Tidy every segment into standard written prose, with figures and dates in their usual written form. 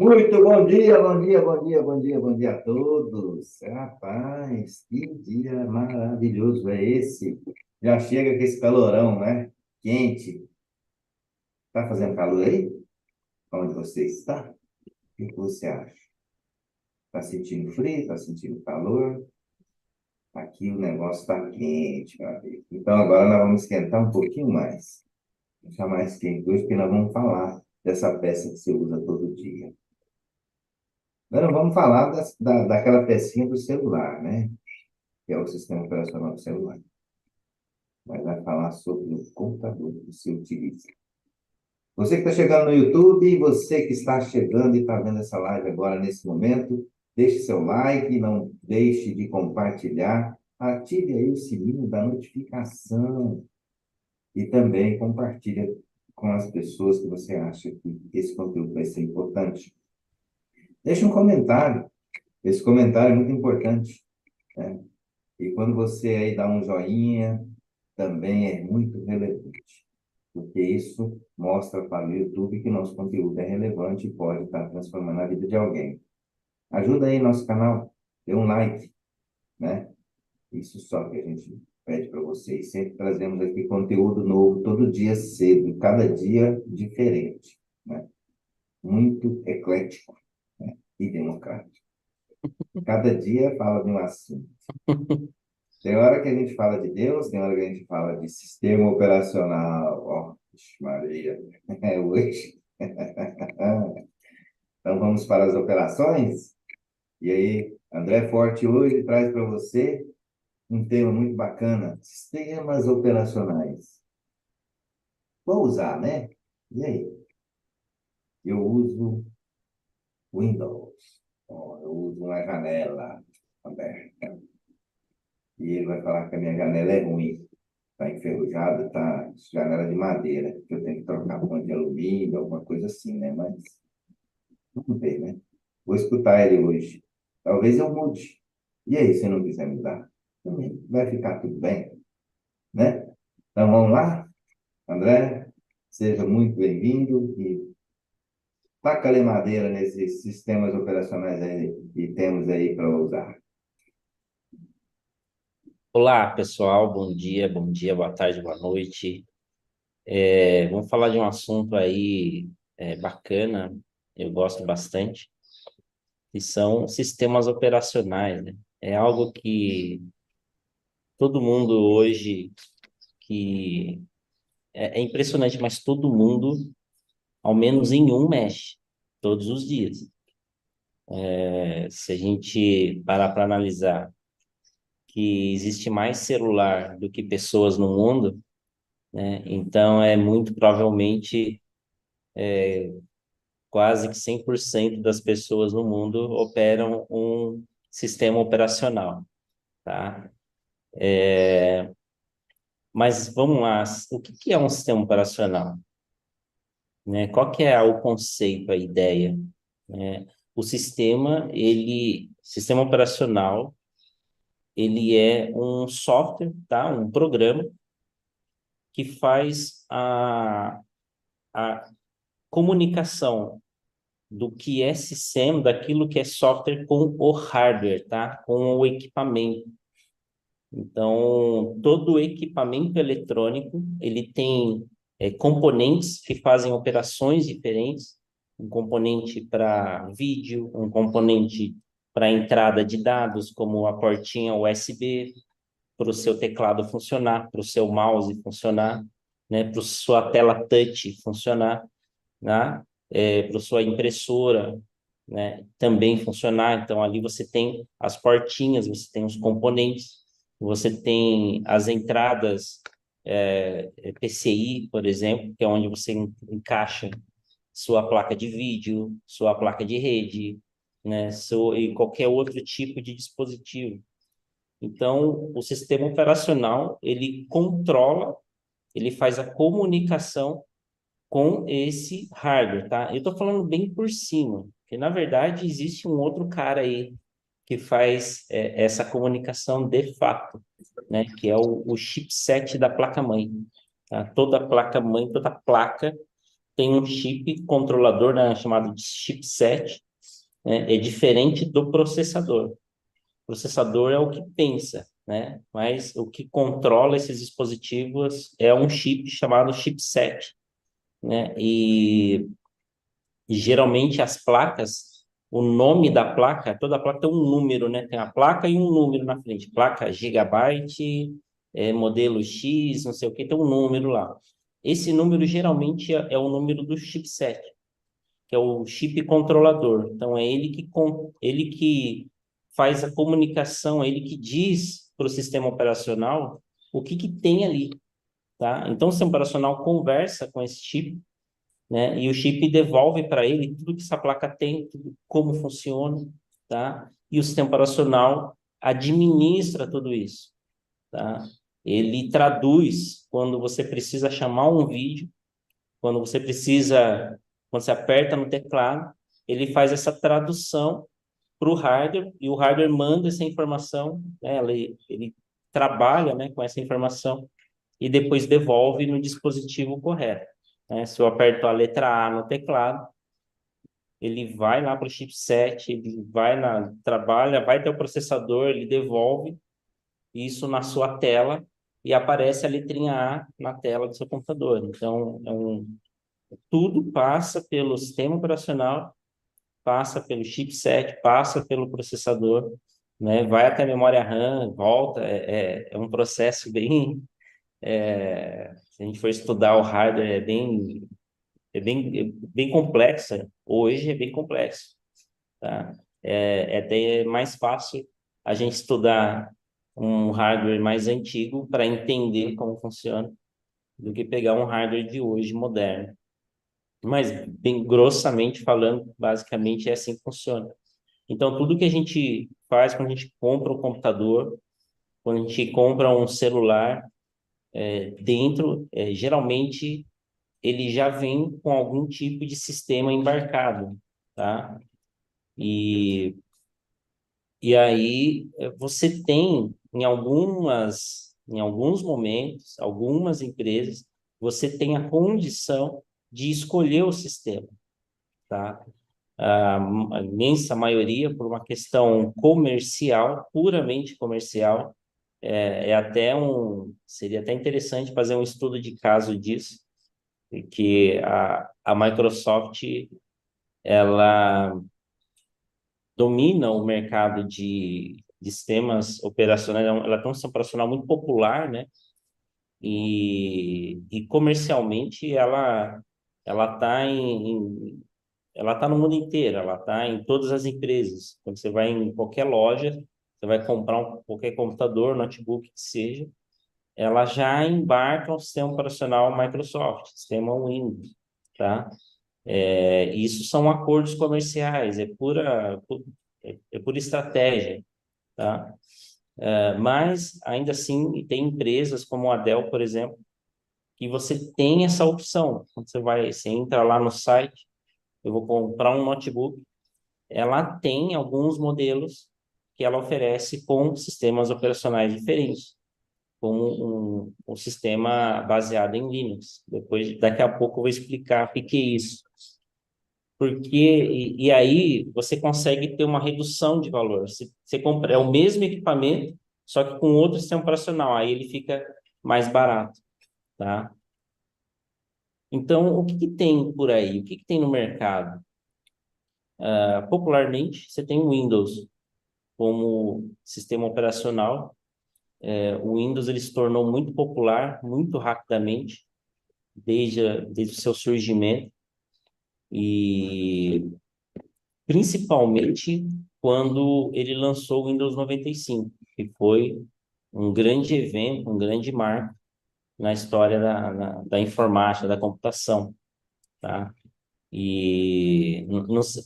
Muito bom dia, bom dia, bom dia, bom dia, bom dia a todos. Rapaz, que dia maravilhoso é esse? Já chega com esse calorão, né? Quente. Tá fazendo calor aí? Onde você está? O que você acha? Tá sentindo frio? Tá sentindo calor? Aqui o negócio tá quente, meu amigo. Então agora nós vamos esquentar um pouquinho mais. Deixar mais quente hoje, porque nós vamos falar dessa peça que você usa todo dia. Agora vamos falar daquela pecinha do celular, né? Que é o sistema operacional do celular. Mas vai falar sobre o computador que você utiliza. Você que está chegando no YouTube, você que está chegando e está vendo essa live agora nesse momento, deixe seu like, não deixe de compartilhar, ative aí o sininho da notificação e também compartilhe com as pessoas que você acha que esse conteúdo vai ser importante. Deixe um comentário. Esse comentário é muito importante, né? E quando você aí dá um joinha, também é muito relevante, porque isso mostra para o YouTube que nosso conteúdo é relevante e pode estar transformando a vida de alguém. Ajuda aí nosso canal, dê um like, né? Isso só que a gente pede para vocês. Sempre trazemos aqui conteúdo novo, todo dia cedo, cada dia diferente, né? Muito eclético, né? E democrático. Cada dia fala de um assunto. Tem hora que a gente fala de Deus, tem hora que a gente fala de sistema operacional. Ó, vixe Maria, é hoje. Então vamos para as operações? E aí, André Forte hoje traz para você um tema muito bacana: sistemas operacionais. Vou usar, né? E aí? Eu uso Windows. Ó, eu uso uma janela aberta. E ele vai falar que a minha janela é ruim. Está enferrujada, tá janela de madeira, que eu tenho que trocar ponto de alumínio, alguma coisa assim, né? Mas vamos ver, né? Vou escutar ele hoje. Talvez eu mude. E aí, se não quiser mudar? Também vai ficar tudo bem, né? Então vamos lá? André, seja muito bem-vindo e taca-lhe madeira nesses sistemas operacionais aí que temos aí para usar. Olá, pessoal. Bom dia, boa tarde, boa noite. Vamos falar de um assunto aí bacana, eu gosto bastante, que são sistemas operacionais, né? É algo que todo mundo hoje, que é impressionante, mas todo mundo, ao menos em um, mexe, todos os dias. Se a gente parar para analisar que existe mais celular do que pessoas no mundo, né? Então é muito provavelmente quase que 100% das pessoas no mundo operam um sistema operacional, tá? Mas vamos lá, o que que é um sistema operacional, né? Qual que é o conceito, a ideia, né? Sistema operacional, ele é um software, tá? Um programa que faz a comunicação do que é sistema, daquilo que é software com o hardware, tá? Com o equipamento. Então, todo equipamento eletrônico, ele tem componentes que fazem operações diferentes, um componente para vídeo, um componente para entrada de dados, como a portinha USB, para o seu teclado funcionar, para o seu mouse funcionar, né? Para a sua tela touch funcionar, né? Para a sua impressora, né? Também funcionar. Então, ali você tem as portinhas, você tem os componentes, você tem as entradas PCI, por exemplo, que é onde você encaixa sua placa de vídeo, sua placa de rede, né? E qualquer outro tipo de dispositivo. Então, o sistema operacional, ele controla, ele faz a comunicação com esse hardware, tá? Eu estou falando bem por cima, porque na verdade existe um outro cara aí que faz essa comunicação de fato, né? Que é o chipset da placa-mãe, tá? Toda placa-mãe, toda placa, tem um chip controlador, né, chamado de chipset, né, é diferente do processador. O processador é o que pensa, né? Mas o que controla esses dispositivos é um chip chamado chipset, né? E geralmente as placas, o nome da placa, toda placa tem um número, né? Tem a placa e um número na frente. Placa Gigabyte, modelo X, não sei o que, tem um número lá. Esse número geralmente é o número do chipset, que é o chip controlador. Então, é ele que faz a comunicação, é ele que diz para o sistema operacional o que tem ali, tá? Então, o sistema operacional conversa com esse chip, né? E o chip devolve para ele tudo que essa placa tem, tudo, como funciona, tá? E o sistema operacional administra tudo isso, tá? Ele traduz quando você precisa chamar um vídeo, quando você precisa, quando você aperta no teclado, ele faz essa tradução para o hardware e o hardware manda essa informação, né? Ele trabalha, né, com essa informação e depois devolve no dispositivo correto, né? Se eu aperto a letra A no teclado, ele vai lá para o chipset, ele vai trabalha, vai ter o processador, ele devolve isso na sua tela e aparece a letrinha A na tela do seu computador. Então, tudo passa pelo sistema operacional, passa pelo chipset, passa pelo processador, né? Vai até a memória RAM, volta. É um processo bem. Se a gente for estudar o hardware, é bem complexo. Hoje é bem complexo, tá? É até mais fácil a gente estudar um hardware mais antigo para entender como funciona do que pegar um hardware de hoje moderno. Mas, bem grossamente falando, basicamente é assim que funciona. Então, tudo que a gente faz quando a gente compra um computador, quando a gente compra um celular, dentro, geralmente, ele já vem com algum tipo de sistema embarcado, tá? E, e aí, você tem, em alguns momentos, algumas empresas, você tem a condição de escolher o sistema, tá? A imensa maioria por uma questão comercial, puramente comercial. Seria até interessante fazer um estudo de caso disso, que a Microsoft, ela domina o mercado de sistemas operacionais, ela tem um sistema operacional muito popular, né? E comercialmente ela está ela está no mundo inteiro, ela está em todas as empresas. Quando você vai em qualquer loja, você vai comprar qualquer computador, notebook que seja, ela já embarca um sistema operacional Microsoft, sistema Windows, tá? Isso são acordos comerciais, é pura estratégia, tá? Mas, ainda assim, tem empresas como a Dell, por exemplo, que você tem essa opção. Quando você entra lá no site, eu vou comprar um notebook, ela tem alguns modelos que ela oferece com sistemas operacionais diferentes, como um sistema baseado em Linux. Daqui a pouco eu vou explicar o que é isso. E aí você consegue ter uma redução de valor. Você compra, é o mesmo equipamento, só que com outro sistema operacional, aí ele fica mais barato, tá? Então, o que que tem por aí? O que que tem no mercado? Popularmente, você tem o Windows como sistema operacional. O Windows ele se tornou muito popular muito rapidamente desde o seu surgimento e principalmente quando ele lançou o Windows 95, que foi um grande evento, um grande marco na história da informática, da computação, tá? E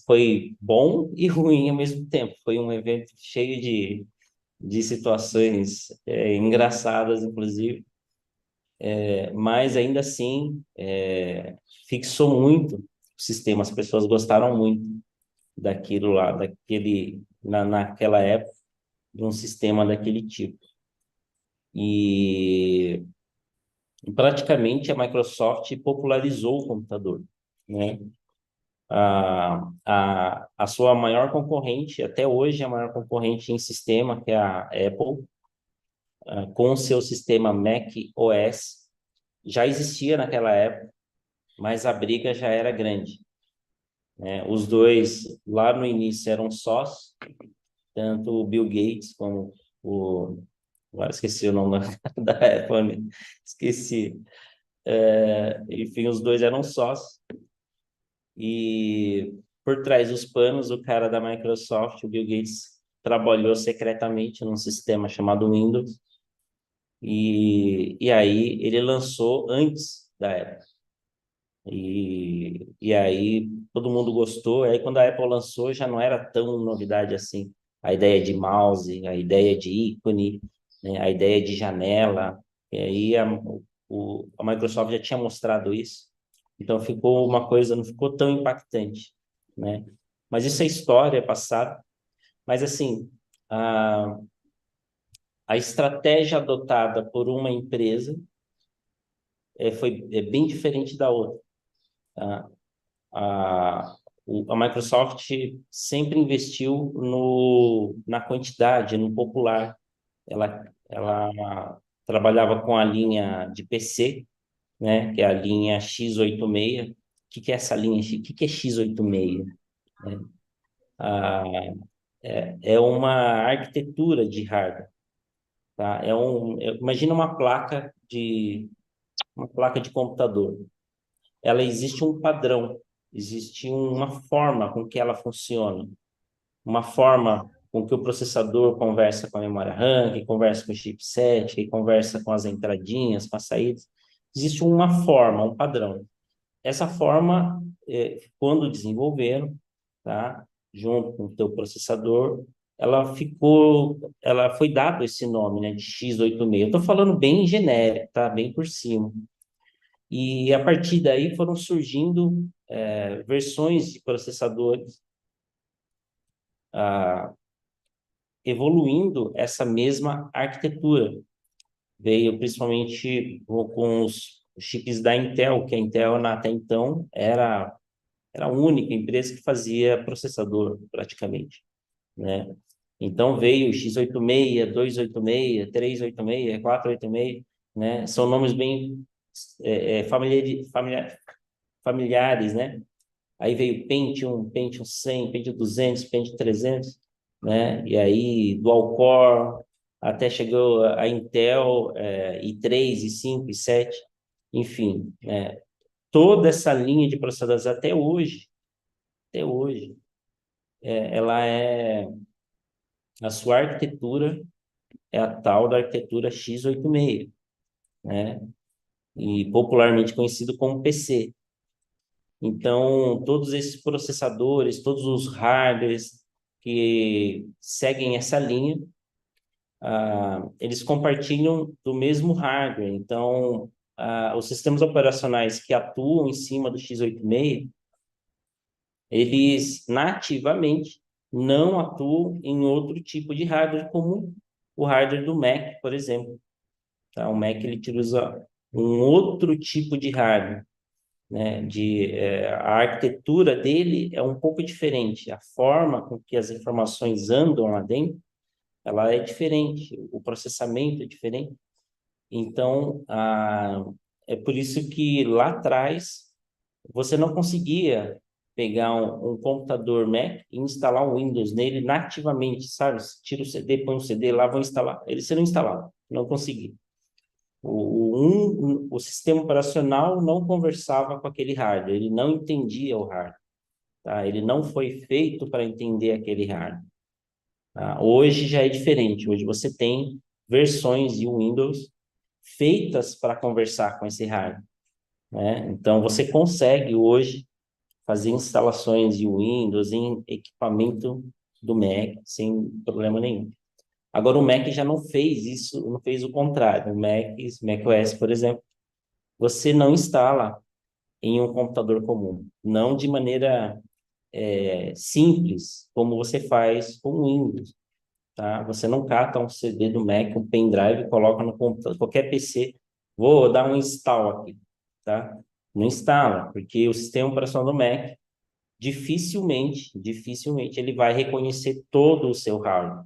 foi bom e ruim ao mesmo tempo. Foi um evento cheio de situações engraçadas, inclusive, mas ainda assim fixou muito o sistema. As pessoas gostaram muito daquilo lá, naquela época, de um sistema daquele tipo. E praticamente a Microsoft popularizou o computador, né? A sua maior concorrente, até hoje, a maior concorrente em sistema, que é a Apple, com o seu sistema Mac OS, já existia naquela época, mas a briga já era grande, né? Os dois, lá no início, eram sócios, tanto o Bill Gates como o... Agora esqueci o nome da Apple, né? Esqueci. Enfim, os dois eram sócios. E por trás dos panos, o cara da Microsoft, o Bill Gates, trabalhou secretamente num sistema chamado Windows. E aí ele lançou antes da Apple. E aí todo mundo gostou. Aí quando a Apple lançou, já não era tão novidade assim. A ideia de mouse, a ideia de ícone, né, a ideia de janela. E aí a Microsoft já tinha mostrado isso. Então ficou uma coisa, não ficou tão impactante, né? Mas isso é história, é passado. Mas assim, a, a estratégia adotada por uma empresa é bem diferente da outra. Tá? A Microsoft sempre investiu na quantidade, no popular. Ela trabalhava com a linha de PC, né, que é a linha x86. O que é essa linha? O que é x86? Né? Ah, é uma arquitetura de hardware, tá? Imagina uma placa de computador. Ela existe um padrão, existe uma forma com que ela funciona, uma forma com que o processador conversa com a memória RAM, que conversa com o chipset, que conversa com as entradinhas, com as saídas. Existe uma forma, um padrão. Essa forma, quando desenvolveram, tá, junto com o teu processador, ela foi dado esse nome, né, de x86. Eu estou falando bem genérico, tá, bem por cima. E a partir daí foram surgindo versões de processadores, ah, evoluindo essa mesma arquitetura. Veio principalmente com os chips da Intel, que a Intel até então era a única empresa que fazia processador, praticamente, né? Então veio o x86, 286, 386, 486, né? São nomes bem familiares, né? Aí veio Pentium, Pentium 100, Pentium 200, Pentium 300, né? E aí Dual Core, até chegou a Intel, i3, i5, i7, enfim, né? Toda essa linha de processadores até hoje, ela a sua arquitetura é a tal da arquitetura x86, né? E popularmente conhecido como PC. Então, todos esses processadores, todos os hardwares que seguem essa linha, eles compartilham do mesmo hardware. Então, os sistemas operacionais que atuam em cima do x86, eles nativamente não atuam em outro tipo de hardware, como o hardware do Mac, por exemplo. Tá? O Mac ele utiliza um outro tipo de hardware, né? A arquitetura dele é um pouco diferente. A forma com que as informações andam lá dentro, ela é diferente. O processamento é diferente. Então, é por isso que lá atrás você não conseguia pegar um computador Mac e instalar um Windows nele nativamente, sabe? Tira o CD, põe o CD lá, vou instalar. Ele você não instalava, não conseguia. O sistema operacional não conversava com aquele hardware, ele não entendia o hardware, tá? Ele não foi feito para entender aquele hardware. Tá? Hoje já é diferente, hoje você tem versões de Windows feitas para conversar com esse hardware, né? Então você consegue hoje fazer instalações de Windows em equipamento do Mac sem problema nenhum. Agora o Mac já não fez isso, não fez o contrário. O macOS, por exemplo, você não instala em um computador comum, não de maneira simples, como você faz com o Windows, tá? Você não cata um CD do Mac, um pendrive, coloca no computador, qualquer PC. Vou dar um install aqui, tá? Não instala, porque o sistema operacional do Mac dificilmente ele vai reconhecer todo o seu hardware,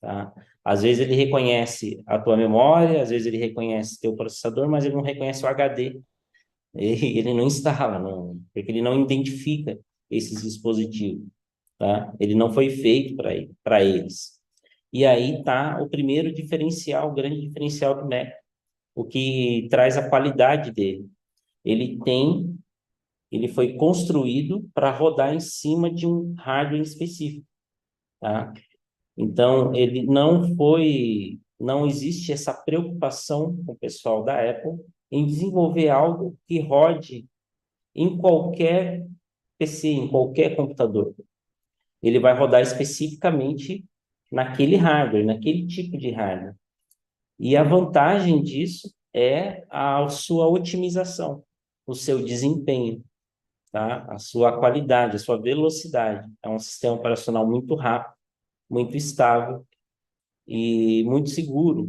tá? Às vezes ele reconhece a tua memória, às vezes ele reconhece teu processador, mas ele não reconhece o HD. Ele não instala, não, porque ele não identifica esses dispositivos, tá? Ele não foi feito para eles. E aí está o primeiro diferencial, o grande diferencial do Mac, o que traz a qualidade dele. Ele tem, ele foi construído para rodar em cima de um hardware específico, tá? Então, ele não foi, não existe essa preocupação com o pessoal da Apple em desenvolver algo que rode em qualquer PC, em qualquer computador. Ele vai rodar especificamente naquele hardware, naquele tipo de hardware. E a vantagem disso é a sua otimização, o seu desempenho, tá? A sua qualidade, a sua velocidade. É um sistema operacional muito rápido, muito estável e muito seguro,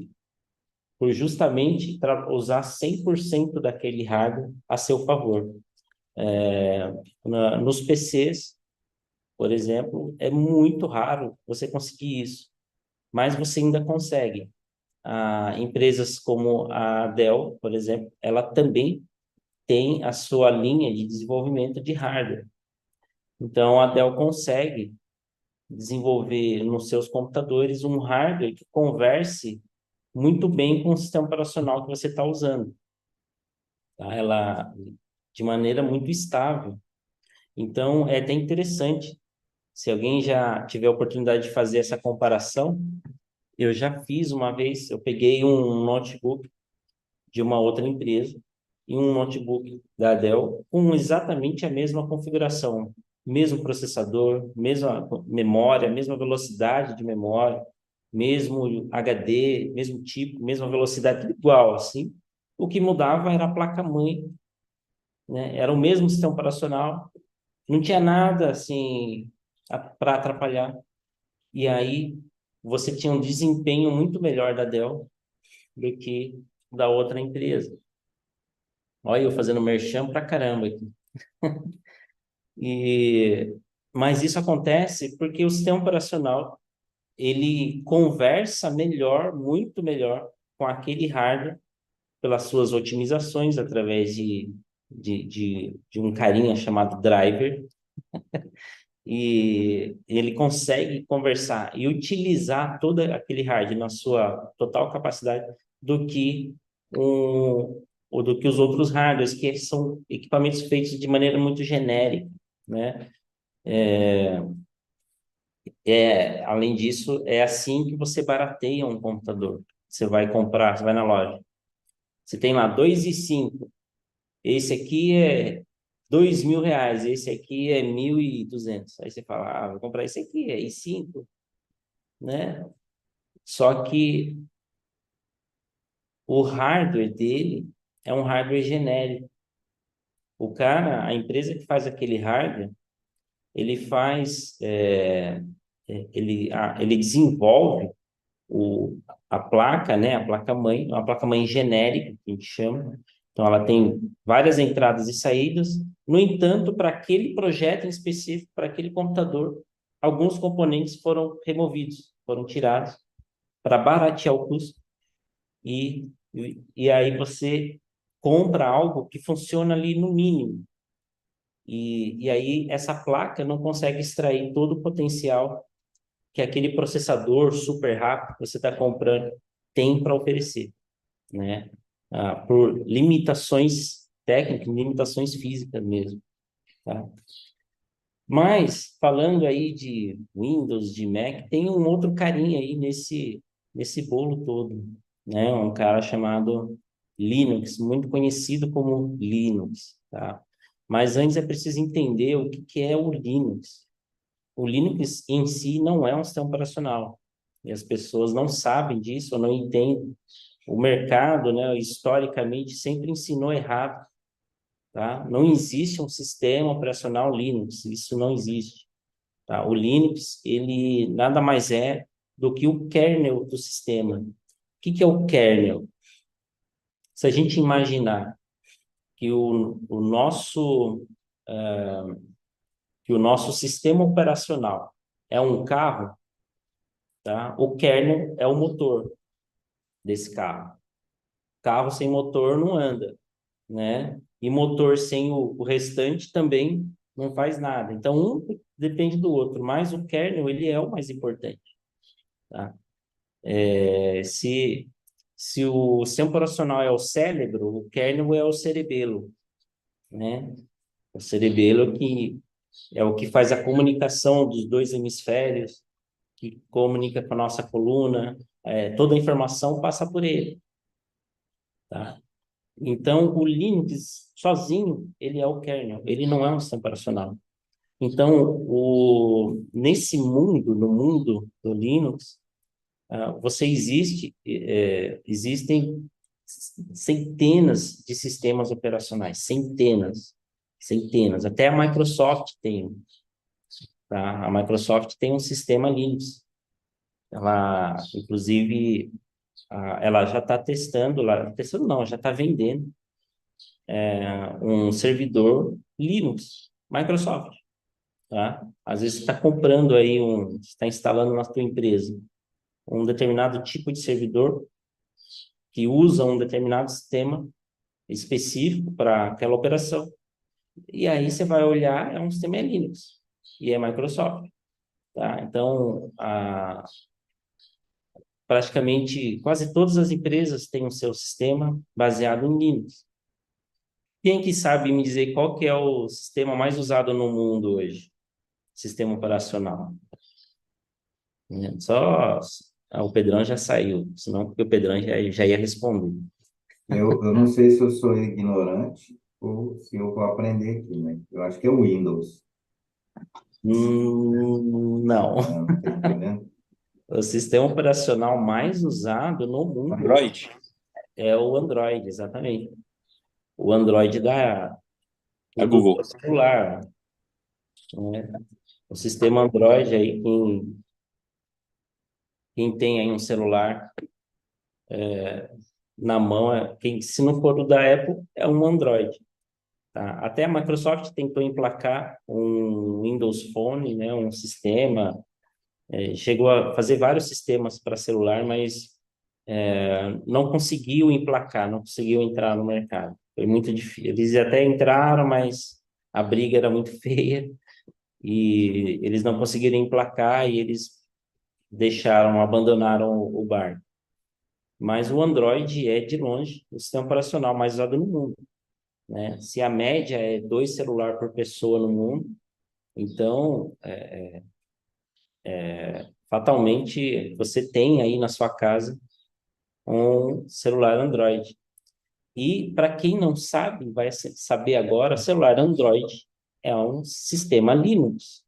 por justamente usar 100% daquele hardware a seu favor. Nos PCs, por exemplo, é muito raro você conseguir isso, mas você ainda consegue. Empresas como a Dell, por exemplo, ela também tem a sua linha de desenvolvimento de hardware. Então, a Dell consegue desenvolver nos seus computadores um hardware que converse muito bem com o sistema operacional que você está usando, tá? Ela, de maneira muito estável. Então, é até interessante. Se alguém já tiver a oportunidade de fazer essa comparação, eu já fiz uma vez, eu peguei um notebook de uma outra empresa e um notebook da Dell com exatamente a mesma configuração, mesmo processador, mesma memória, mesma velocidade de memória, mesmo HD, mesmo tipo, mesma velocidade, tudo igual, assim. O que mudava era a placa-mãe, né? Era o mesmo sistema operacional, não tinha nada assim para atrapalhar. E aí você tinha um desempenho muito melhor da Dell do que da outra empresa. Olha, eu fazendo merchan pra caramba aqui. E, mas isso acontece porque o sistema operacional ele conversa melhor, muito melhor, com aquele hardware pelas suas otimizações através de um carinha chamado driver, e ele consegue conversar e utilizar todo aquele hardware na sua total capacidade do que um, ou do que os outros hardwares, que são equipamentos feitos de maneira muito genérica, né? Além disso, é assim que você barateia um computador. Você vai comprar, você vai na loja. Você tem lá 2.500. Esse aqui é R$ 2.000. Esse aqui é 1.200. Aí você fala, vou comprar esse aqui, é i5, né? Só que o hardware dele é um hardware genérico. O cara, a empresa que faz aquele hardware, ele faz, ele desenvolve o, a placa, né? A placa-mãe, uma placa-mãe genérica, que a gente chama. Então, ela tem várias entradas e saídas. No entanto, para aquele projeto em específico, para aquele computador, alguns componentes foram removidos, foram tirados para baratear o custo. E aí você compra algo que funciona ali no mínimo. E aí essa placa não consegue extrair todo o potencial que aquele processador super rápido que você está comprando tem para oferecer, né? Por limitações técnicas, limitações físicas mesmo, tá? Mas, falando aí de Windows, de Mac, tem um outro carinha aí nesse bolo todo, né? Um cara chamado Linux, muito conhecido como Linux, tá? Mas antes é preciso entender o que é o Linux. O Linux em si não é um sistema operacional. E as pessoas não sabem disso ou não entendem. O mercado, né, historicamente, sempre ensinou errado, tá? Não existe um sistema operacional Linux, isso não existe, tá? O Linux, ele nada mais é do que o kernel do sistema. O que é o kernel? Se a gente imaginar que o nosso que o nosso sistema operacional é um carro, tá? O kernel é o motor desse carro. Carro sem motor não anda, né? E motor sem o restante também não faz nada. Então, um depende do outro, mas o kernel, ele é o mais importante, tá? Se o sistema operacional é o cérebro, o kernel é o cerebelo, né? O cerebelo que é o que faz a comunicação dos dois hemisférios, que comunica com a nossa coluna, toda a informação passa por ele, tá? Então, o Linux sozinho, ele é o kernel, ele não é um sistema operacional. Então, nesse mundo, no mundo do Linux, existem centenas de sistemas operacionais, centenas. Até a Microsoft tem, tá? A Microsoft tem um sistema Linux. Ela, inclusive, ela já está testando não, já está vendendo um servidor Linux, Microsoft, tá? Às vezes você está comprando aí está instalando na sua empresa um determinado tipo de servidor que usa um determinado sistema específico para aquela operação. E aí você vai olhar, é um sistema Linux e é Microsoft, tá? Então, praticamente quase todas as empresas têm o seu sistema baseado em Linux. Quem que sabe me dizer qual que é o sistema mais usado no mundo hoje? Sistema operacional. Só o Pedrão já saiu, senão porque o Pedrão já ia responder. Eu não sei se eu sou ignorante ou se eu vou aprender aqui, né? Eu acho que é o Windows. Não. Não, tá entendendo? O sistema operacional mais usado no mundo Android? é o Android, exatamente. O Android A Google. do celular, né? O sistema Android aí, quem tem aí um celular na mão, se não for o da Apple, é um Android. Tá? Até a Microsoft tentou emplacar um Windows Phone, né, um sistema, chegou a fazer vários sistemas para celular, mas não conseguiu emplacar, não conseguiu entrar no mercado. Foi muito difícil. Eles até entraram, mas a briga era muito feia e eles não conseguiram emplacar e eles abandonaram o barco. Mas o Android é, de longe, o sistema operacional mais usado no mundo, né? Se a média é 2 celulares por pessoa no mundo, então, fatalmente, você tem aí na sua casa um celular Android. E, para quem não sabe, vai saber agora, celular Android é um sistema Linux.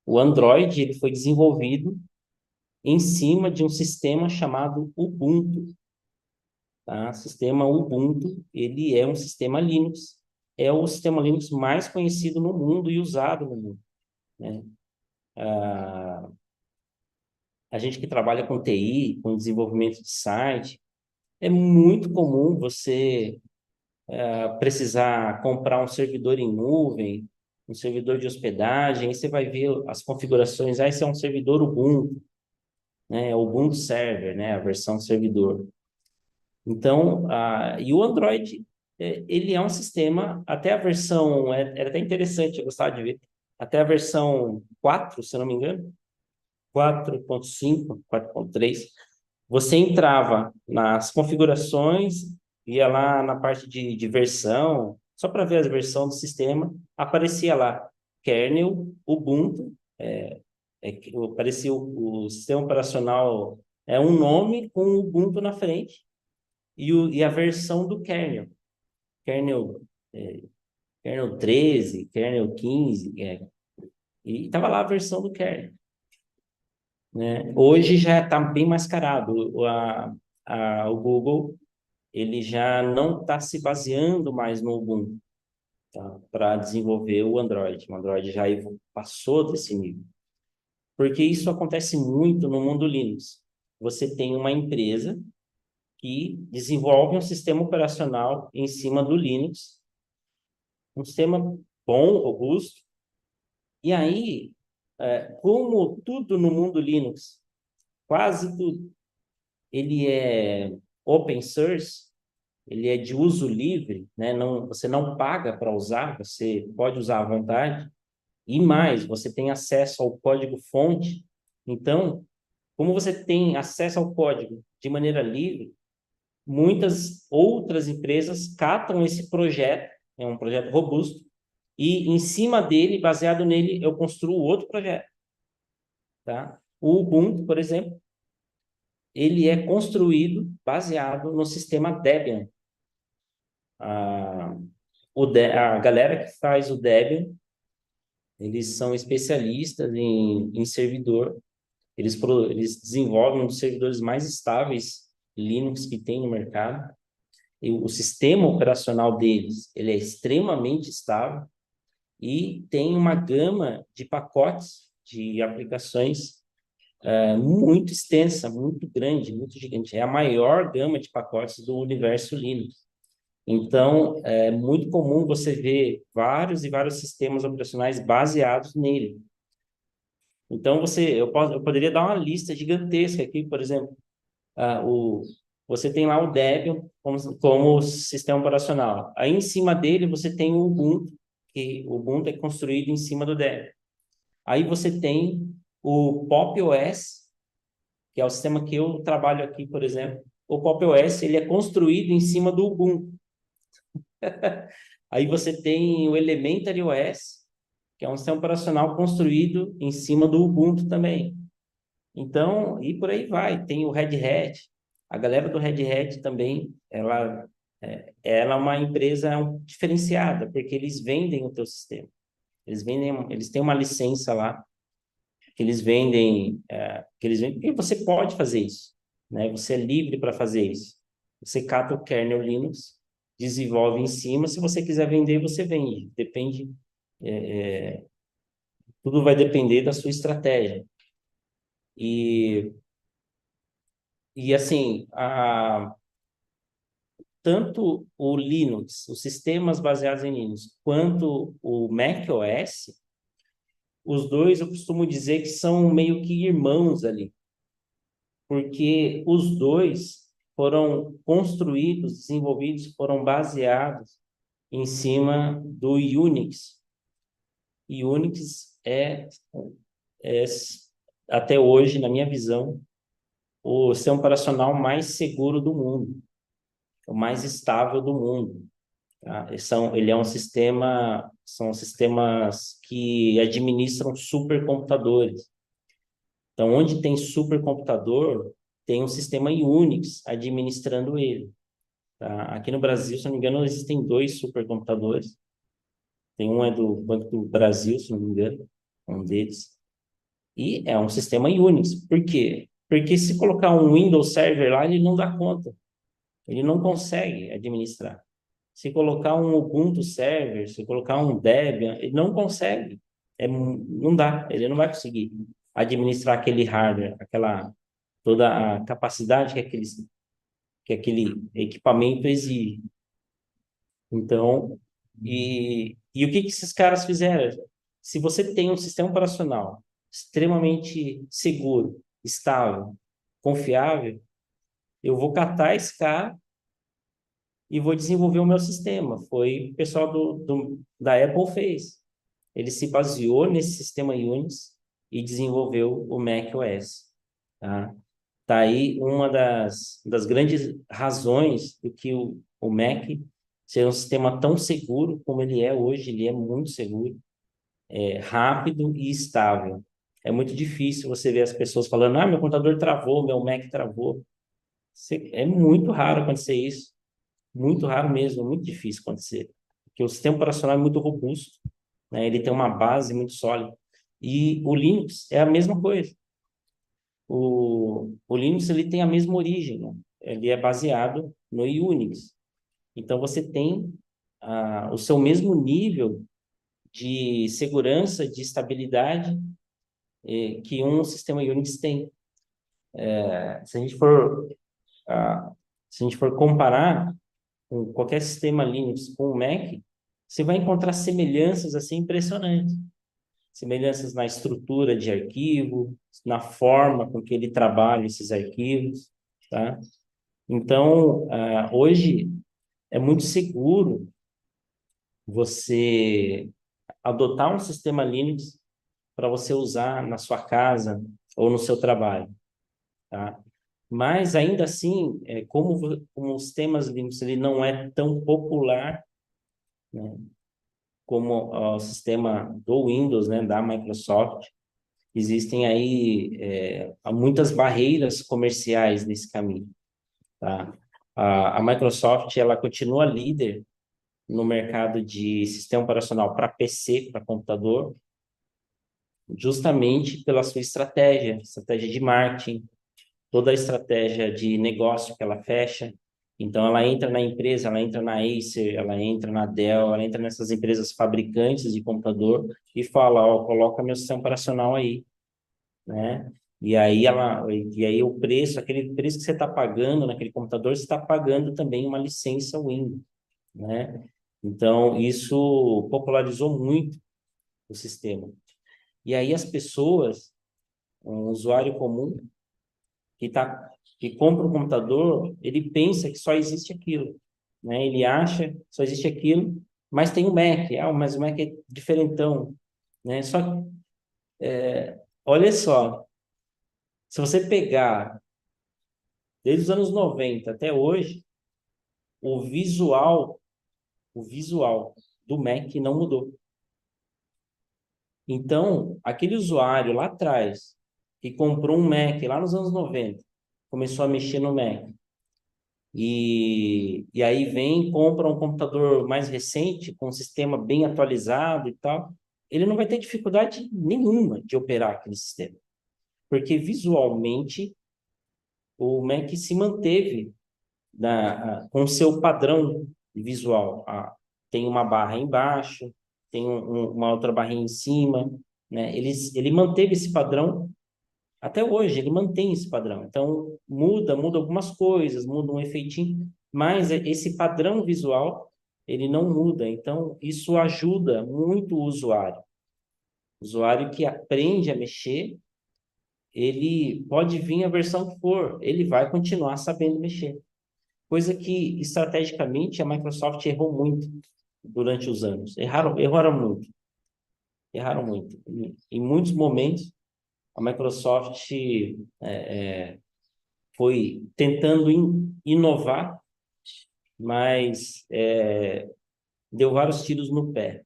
O Android ele foi desenvolvido em cima de um sistema chamado Ubuntu. Tá? Sistema Ubuntu, ele é um sistema Linux, é o sistema Linux mais conhecido no mundo e usado no mundo, né? A gente que trabalha com TI, com desenvolvimento de site, é muito comum você precisar comprar um servidor em nuvem, um servidor de hospedagem, aí você vai ver as configurações, esse é um servidor Ubuntu, né? É o Ubuntu Server, né? A versão servidor. Então, e o Android, ele é um sistema, até a versão, era até interessante, eu gostava de ver, até a versão 4, se eu não me engano, 4.5, 4.3, você entrava nas configurações, ia lá na parte de versão, só para ver a versão do sistema, aparecia lá, kernel, Ubuntu, aparecia o sistema operacional, é um nome com o Ubuntu na frente, e a versão do kernel. Kernel, kernel 13, kernel 15, e estava lá a versão do kernel, né? Hoje já está bem mascarado. O Google ele já não está se baseando mais no Ubuntu, tá? Para desenvolver o Android. O Android já passou desse nível. Porque isso acontece muito no mundo Linux. Você tem uma empresa que desenvolve um sistema operacional em cima do Linux, um sistema bom, robusto. E aí, como tudo no mundo Linux, quase tudo, ele é open source, ele é de uso livre, né? Não, você não paga para usar, você pode usar à vontade. E mais, você tem acesso ao código-fonte. Então, como você tem acesso ao código de maneira livre, muitas outras empresas catam esse projeto, é um projeto robusto, e em cima dele, baseado nele, eu construo outro projeto, tá? O Ubuntu, por exemplo, ele é construído baseado no sistema Debian. A, a galera que faz o Debian, eles são especialistas em servidor. Eles desenvolvem um dos servidores mais estáveis Linux que tem no mercado. E o sistema operacional deles, ele é extremamente estável e tem uma gama de pacotes de aplicações muito extensa, muito grande, muito gigante. É a maior gama de pacotes do universo Linux. Então, é muito comum você ver vários e vários sistemas operacionais baseados nele. Então, eu poderia dar uma lista gigantesca aqui, por exemplo, você tem lá o Debian como sistema operacional. Aí, em cima dele, você tem o Ubuntu, que o Ubuntu é construído em cima do Debian. Aí você tem o Pop! OS, que é o sistema que eu trabalho aqui, por exemplo. O Pop! OS, ele é construído em cima do Ubuntu. Aí você tem o Elementary OS, que é um sistema operacional construído em cima do Ubuntu também. Então, e por aí vai. Tem o Red Hat. A galera do Red Hat também, ela é uma empresa diferenciada, porque eles vendem o teu sistema. Eles têm uma licença lá, que eles vendem, e você pode fazer isso, né? Você é livre para fazer isso. Você cata o kernel Linux, desenvolve em cima, se você quiser vender, você vende. Depende, tudo vai depender da sua estratégia. E, e assim, tanto o Linux, os sistemas baseados em Linux, quanto o macOS, os dois eu costumo dizer que são meio que irmãos ali, porque os dois foram construídos, desenvolvidos, foram baseados em cima do Unix. E Unix é até hoje, na minha visão, o sistema operacional mais seguro do mundo, o mais estável do mundo. Tá? Ele é um sistema, são sistemas que administram supercomputadores. Então, onde tem supercomputador, tem um sistema Unix administrando ele. Tá? Aqui no Brasil, se não me engano, existem dois supercomputadores. Tem um do Banco do Brasil, se não me engano, um deles. E é um sistema Unix. Por quê? Porque se colocar um Windows Server lá, ele não dá conta. Ele não consegue administrar. Se colocar um Ubuntu Server, se colocar um Debian, ele não consegue. Não dá, ele não vai conseguir administrar aquele hardware, toda a capacidade que aquele equipamento exige. Então, e o que esses caras fizeram? Se você tem um sistema operacional extremamente seguro, estável, confiável, eu vou catar esse cara e vou desenvolver o meu sistema. Foi o pessoal da Apple fez. Ele se baseou nesse sistema Unix e desenvolveu o macOS. Tá? Tá aí uma das grandes razões do que o Mac ser um sistema tão seguro como ele é hoje. Ele é muito seguro, rápido e estável. É muito difícil você ver as pessoas falando: meu computador travou, meu Mac travou. É muito raro acontecer isso. Muito raro mesmo, é muito difícil acontecer. Porque o sistema operacional é muito robusto, né? Ele tem uma base muito sólida. E o Linux é a mesma coisa. O Linux ele tem a mesma origem, né? Ele é baseado no Unix. Então você tem o seu mesmo nível de segurança, de estabilidade que um sistema Unix tem. Se a gente for Se a gente for comparar com qualquer sistema Linux com o Mac, você vai encontrar semelhanças assim impressionantes. Semelhanças na estrutura de arquivo, na forma com que ele trabalha esses arquivos, tá? Então, hoje é muito seguro você adotar um sistema Linux para você usar na sua casa ou no seu trabalho, tá? Mas ainda assim, como os sistemas Linux ele não é tão popular, né, como o sistema do Windows, né, da Microsoft, existem aí há muitas barreiras comerciais nesse caminho, tá? A Microsoft ela continua líder no mercado de sistema operacional para PC, para computador, justamente pela sua estratégia de marketing, toda a estratégia de negócio que ela fecha. Então, ela entra na empresa, ela entra na Acer, ela entra na Dell, ela entra nessas empresas fabricantes de computador e fala, ó, coloca meu sistema operacional aí, né? E aí o preço, aquele preço que você está pagando naquele computador, você está pagando também uma licença Windows, né? Então, isso popularizou muito o sistema. E aí as pessoas, um usuário comum, que compra um computador, ele pensa que só existe aquilo, né? Ele acha que só existe aquilo, mas tem o Mac, mas o Mac é diferentão, né? Só que, olha só, se você pegar desde os anos 90 até hoje, o visual, o visual do Mac não mudou. Então, aquele usuário lá atrás, que comprou um Mac lá nos anos 90, começou a mexer no Mac, e aí vem, compra um computador mais recente, com um sistema bem atualizado e tal, ele não vai ter dificuldade nenhuma de operar aquele sistema, porque visualmente o Mac se manteve com o seu padrão visual. Tem uma barra embaixo, tem uma outra barrinha em cima, né? Ele manteve esse padrão até hoje, ele mantém esse padrão. Então, muda algumas coisas, muda um efeitinho, mas esse padrão visual, ele não muda. Então, isso ajuda muito o usuário. O usuário que aprende a mexer, ele pode vir a versão que for, ele vai continuar sabendo mexer. Coisa que, estrategicamente, a Microsoft errou muito durante os anos. Erraram muito. Erraram muito. Em muitos momentos, a Microsoft foi tentando inovar, mas deu vários tiros no pé,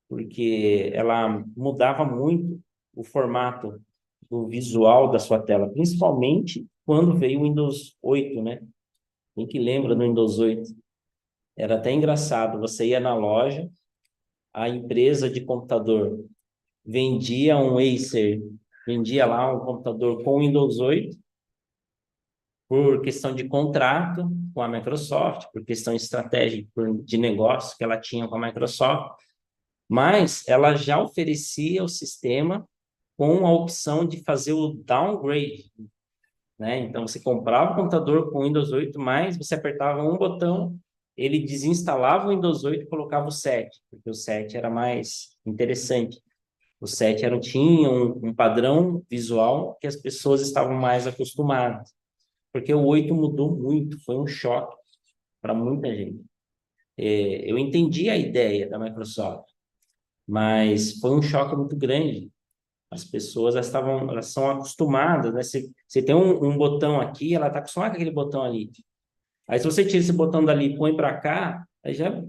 porque ela mudava muito o formato do visual da sua tela, principalmente quando veio o Windows 8, né? Quem que lembra do Windows 8? Era até engraçado, você ia na loja, a empresa de computador vendia um Acer, vendia lá um computador com Windows 8, por questão de contrato com a Microsoft, por questão estratégica de negócio que ela tinha com a Microsoft, mas ela já oferecia o sistema com a opção de fazer o downgrade, né? Então você comprava o computador com Windows 8, mas você apertava um botão, ele desinstalava o Windows 8 e colocava o 7, porque o 7 era mais interessante. O 7 tinha um padrão visual que as pessoas estavam mais acostumadas, porque o 8 mudou muito, foi um choque para muita gente. Eu entendi a ideia da Microsoft, mas foi um choque muito grande. As pessoas elas são acostumadas, né? Você tem um botão aqui, ela está acostumada com aquele botão ali. Aí se você tira esse botão dali e põe para cá, aí já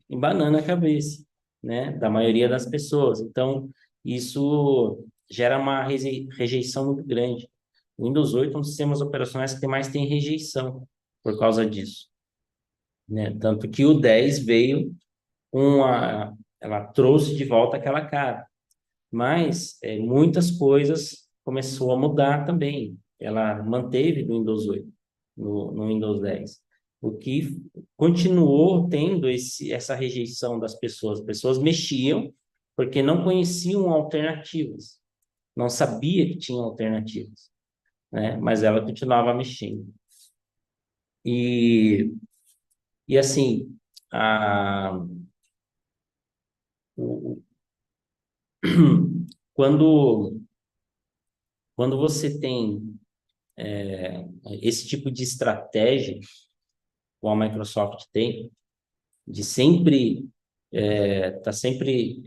embanana a cabeça, né? Da maioria das pessoas. Então, isso gera uma rejeição muito grande. O Windows 8 é um dos sistemas operacionais que mais tem rejeição por causa disso, né? Tanto que o 10 veio ela trouxe de volta aquela cara, mas muitas coisas começou a mudar também. Ela manteve do Windows 8 no Windows 10, o que continuou tendo essa rejeição das pessoas. As pessoas mexiam porque não conheciam alternativas, não sabia que tinham alternativas, né? Mas ela continuava mexendo. E, e assim, a, o- quando, quando você tem esse tipo de estratégia, como a Microsoft tem, de sempre tá sempre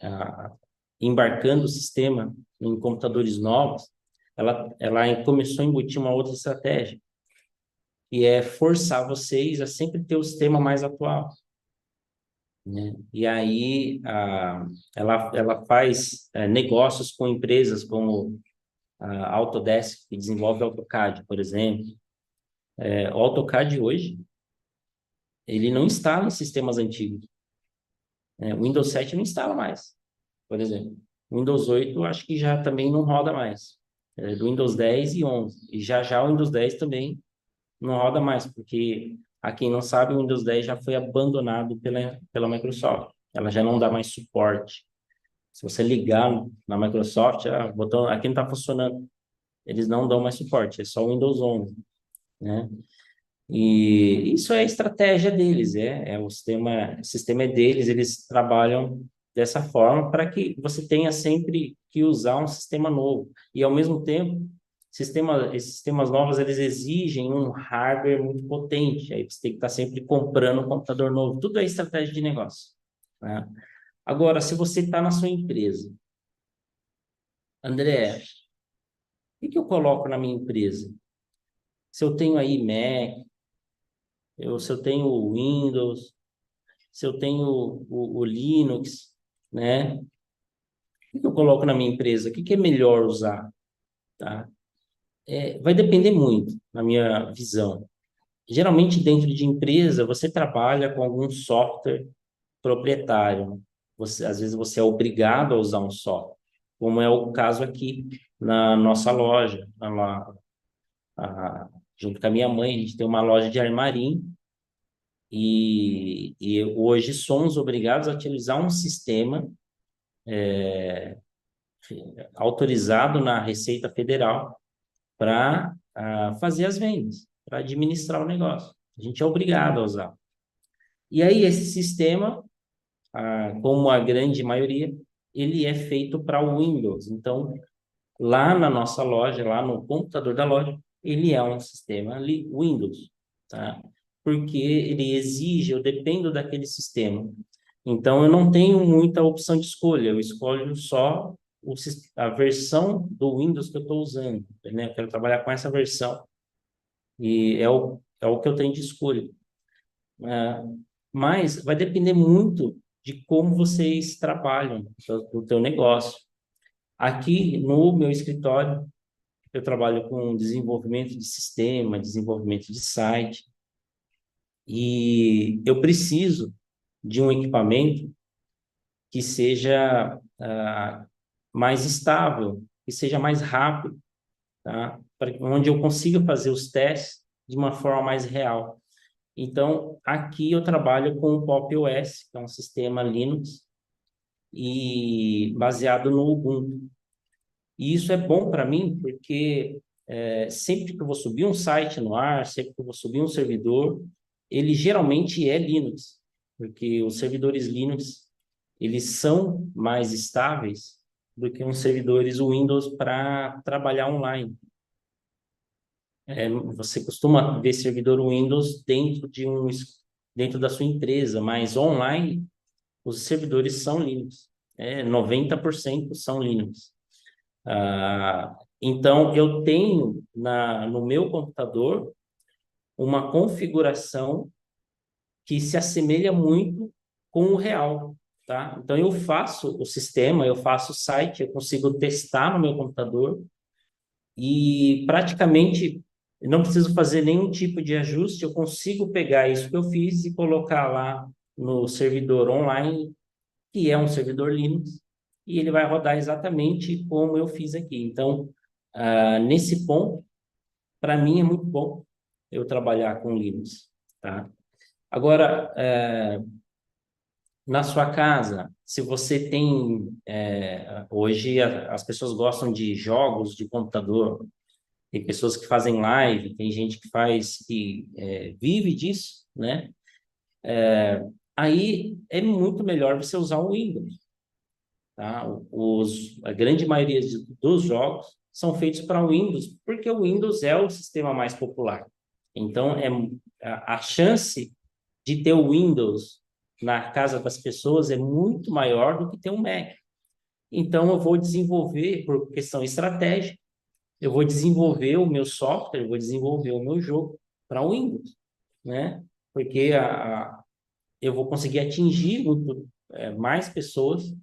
a- embarcando o sistema em computadores novos, ela começou a embutir uma outra estratégia, que é forçar vocês a sempre ter o sistema mais atual, né? E aí ela faz negócios com empresas como a Autodesk, que desenvolve AutoCAD, por exemplo. O AutoCAD hoje, ele não instala em sistemas antigos, né? O Windows 7 não instala mais, por exemplo. O Windows 8 acho que já também não roda mais. Do Windows 10 e 11. E já o Windows 10 também não roda mais, porque, a quem não sabe, o Windows 10 já foi abandonado pela Microsoft. Ela já não dá mais suporte. Se você ligar na Microsoft, o botão aqui não está funcionando. Eles não dão mais suporte, é só o Windows 11, né? E isso é a estratégia deles, o sistema é deles, eles trabalham dessa forma para que você tenha sempre que usar um sistema novo. E, ao mesmo tempo, esses sistemas novos, eles exigem um hardware muito potente, aí você tem que estar sempre comprando um computador novo. Tudo é estratégia de negócio, né? Agora, se você está na sua empresa, André, o que que eu coloco na minha empresa? Se eu tenho aí Mac, se eu tenho Windows, se eu tenho o Linux, né? O que que eu coloco na minha empresa? O que que é melhor usar, tá? Vai depender muito, na minha visão. Geralmente, dentro de empresa, você trabalha com algum software proprietário. Às vezes, você é obrigado a usar um software, como é o caso aqui na nossa loja, junto com a minha mãe, a gente tem uma loja de armarim e hoje somos obrigados a utilizar um sistema autorizado na Receita Federal para fazer as vendas, para administrar o negócio. A gente é obrigado a usar. E aí, esse sistema, como a grande maioria, ele é feito para o Windows. Então, lá na nossa loja, lá no computador da loja, ele é um sistema ali, Windows, tá? Porque ele exige, eu dependo daquele sistema. Então, eu não tenho muita opção de escolha, eu escolho só a versão do Windows que eu estou usando, né? Eu quero trabalhar com essa versão e é o que eu tenho de escolha. Ah, mas vai depender muito de como vocês trabalham do teu negócio. Aqui no meu escritório, eu trabalho com desenvolvimento de sistema, desenvolvimento de site, e eu preciso de um equipamento que seja mais estável, que seja mais rápido, tá? Onde eu consiga fazer os testes de uma forma mais real. Então, aqui eu trabalho com o Pop! OS, que é um sistema Linux, e baseado no Ubuntu. E isso é bom para mim, porque sempre que eu vou subir um site no ar, sempre que eu vou subir um servidor, ele geralmente é Linux, porque os servidores Linux, eles são mais estáveis do que uns servidores Windows para trabalhar online. Você costuma ver servidor Windows dentro da sua empresa, mas online os servidores são Linux. 90% são Linux. Então, eu tenho no meu computador uma configuração que se assemelha muito com o real, tá? Então, eu faço o sistema, eu faço o site, eu consigo testar no meu computador e praticamente não preciso fazer nenhum tipo de ajuste, eu consigo pegar isso que eu fiz e colocar lá no servidor online, que é um servidor Linux, e ele vai rodar exatamente como eu fiz aqui. Então, nesse ponto, para mim é muito bom eu trabalhar com Linux, tá? Agora, na sua casa, se você tem, hoje as pessoas gostam de jogos de computador, Tem pessoas que fazem live, tem gente que faz, que vive disso, né? Aí é muito melhor você usar o Windows, tá? A grande maioria dos jogos são feitos para o Windows, porque o Windows é o sistema mais popular. Então, a chance de ter o Windows na casa das pessoas é muito maior do que ter um Mac. Então, eu vou desenvolver, por questão estratégica, eu vou desenvolver o meu software, eu vou desenvolver o meu jogo para o Windows, né? Porque eu vou conseguir atingir muito mais pessoas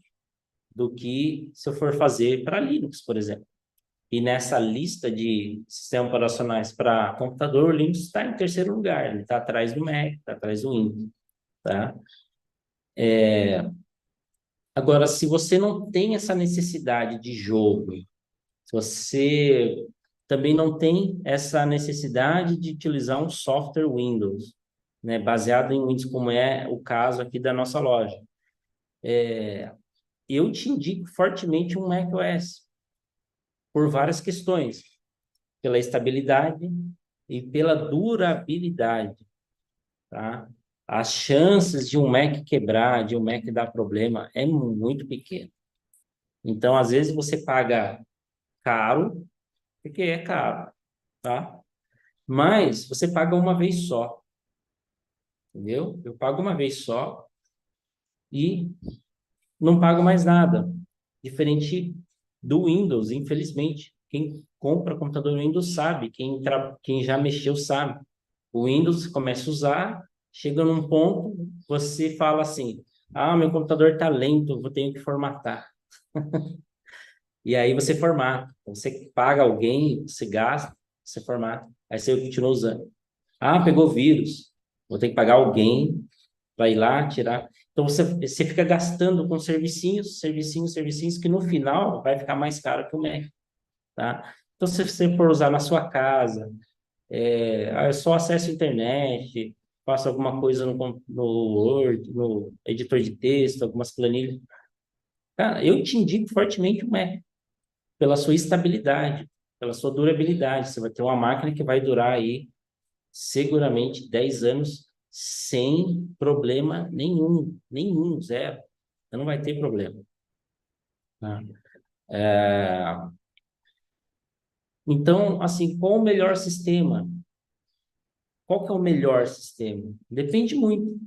do que se eu for fazer para Linux, por exemplo. E nessa lista de sistemas operacionais para computador, o Linux está em terceiro lugar, ele está atrás do Mac, está atrás do Windows, tá? Agora, se você não tem essa necessidade de jogo, se você também não tem essa necessidade de utilizar um software Windows, né, baseado em Windows, como é o caso aqui da nossa loja, eu te indico fortemente um macOS, por várias questões, pela estabilidade e pela durabilidade, tá? As chances de um Mac quebrar, de um Mac dar problema, é muito pequeno. Então, às vezes, você paga caro, porque é caro, tá? Mas você paga uma vez só, entendeu? Eu pago uma vez só e não pago mais nada. Diferente do Windows, infelizmente. Quem compra computador Windows sabe, quem já mexeu sabe. O Windows começa a usar, chega num ponto, você fala assim, meu computador está lento, vou ter que formatar. E aí você formata. Você paga alguém, você gasta, você formata. Aí você continua usando. Pegou vírus. Vou ter que pagar alguém para ir lá tirar. Então você fica gastando com servicinhos, que no final vai ficar mais caro que o Mac, tá? Então, se você for usar na sua casa, eu só acesso a internet, faço alguma coisa no Word, no editor de texto, algumas planilhas. Cara, eu te indico fortemente o Mac, pela sua estabilidade, pela sua durabilidade. Você vai ter uma máquina que vai durar aí seguramente 10 anos sem problema nenhum, zero. Você não vai ter problema, tá? Então, assim, qual o melhor sistema? Qual que é o melhor sistema? Depende muito.